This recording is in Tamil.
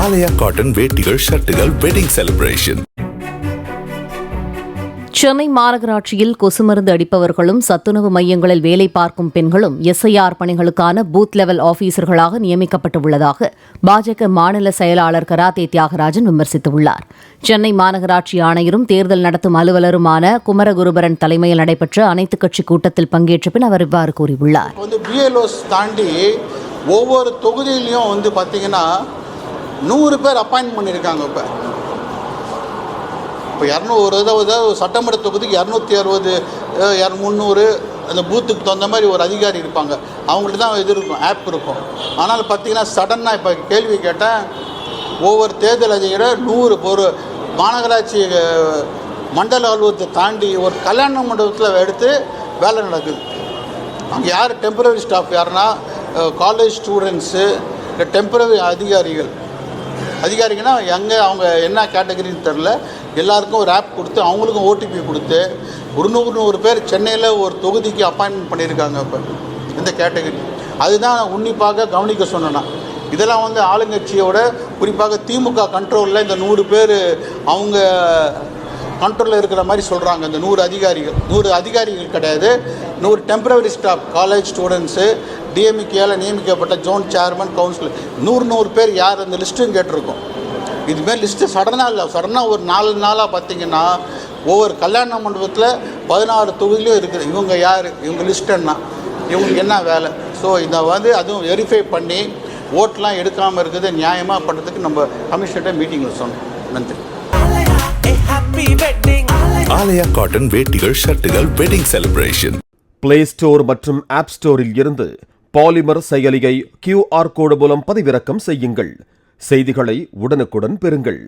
ஆலயா காட்டன் வேட்டிகள் ஷர்ட்டுகள் வெட்டிங் செலிப்ரேஷன். சென்னை மாநகராட்சியில் கொசு மருந்து அடிப்பவர்களும் சத்துணவு மையங்களில் வேலை பார்க்கும் பெண்களும் எஸ்ஐஆர் பணிகளுக்கான பூத் லெவல் ஆபீசர்களாக நியமிக்கப்பட்டுள்ளதாக பாஜக மாநில செயலாளர் கராத்தே தியாகராஜன் விமர்சித்துள்ளார். சென்னை மாநகராட்சி ஆணையரும் தேர்தல் நடத்தும் அலுவலருமான குமரகுருபரன் தலைமையில் நடைபெற்ற அனைத்துக் கட்சி கூட்டத்தில் பங்கேற்ற பின் அவர் இவ்வாறு கூறியுள்ளார். தாண்டி ஒவ்வொரு தொகுதியிலையும் பார்த்தீங்கன்னா 100 பேர் அப்பாயின்ட் பண்ணியிருக்காங்க. இப்போ 200 சட்டமன்ற தொகுதிக்கு 260 300 அந்த பூத்துக்கு தகுந்த மாதிரி ஒரு அதிகாரி இருப்பாங்க. அவங்கள்ட்ட தான் இது இருக்கும், ஆப் இருக்கும். ஆனால் பார்த்திங்கன்னா சடனாக இப்போ கேள்வி கேட்டேன், ஒவ்வொரு தேர்தல் அதிகாரி 100 ஒரு மாநகராட்சி மண்டல அலுவலகத்தை தாண்டி ஒரு கல்யாண மண்டபத்தில் எடுத்து வேலை நடக்குது. அங்கே யார் டெம்பரரி ஸ்டாஃப் யாருன்னா காலேஜ் ஸ்டூடெண்ட்ஸு, டெம்பரரி அதிகாரிங்கன்னா எங்கே அவங்க என்ன கேட்டகரின்னு தெரில, எல்லாருக்கும் ஒரு ஆப் கொடுத்து அவங்களுக்கும் ஓடிபி கொடுத்து 100 பேர் சென்னையில் ஒரு தொகுதிக்கு அப்பாயின்மெண்ட் பண்ணியிருக்காங்க. இப்போ இந்த கேட்டகரி அதுதான் உன்னிப்பாக கவனிக்க சொன்னேன்னா. இதெல்லாம் ஆளுங்கட்சியோட குறிப்பாக திமுக கண்ட்ரோலில் இந்த 100 பேர் அவங்க கண்ட்ரோலில் இருக்கிற மாதிரி சொல்கிறாங்க. இந்த 100 அதிகாரிகள் கிடையாது, 100 டெம்பரரி ஸ்டாஃப், காலேஜ் ஸ்டூடெண்ட்ஸு, டிஎம்கேயில் நியமிக்கப்பட்ட ஜோன் சேர்மன், கவுன்சிலர், 100 பேர் யார் அந்த லிஸ்ட்டும் கேட்டிருக்கோம். இதுமாரி லிஸ்ட்டு சடனாக ஒரு 4 நாளாக பார்த்திங்கன்னா ஒவ்வொரு கல்யாண மண்டபத்தில் 16 தொகுதியிலும் இருக்குது. இவங்க யார், இவங்க லிஸ்ட் என்ன, இவங்களுக்கு என்ன வேலை. ஸோ இதை அதுவும் வெரிஃபை பண்ணி ஓட்டெலாம் எடுக்காமல் இருக்குது நியாயமாக பண்ணுறதுக்கு நம்ம கமிஷன்கிட்ட மீட்டிங்கில் சொன்னோம். நன்றி. ஆலயா காட்டன் வேட்டிகள் ஷர்ட்டுகள் வெட்டிங் செலிப்ரேஷன். பிளே ஸ்டோர் மற்றும் ஆப் ஸ்டோரில் இருந்து பாலிமர் செயலியை QR கோடு மூலம் பதிவிறக்கம் செய்யுங்கள். செய்திகளை உடனுக்குடன் பெறுங்கள்.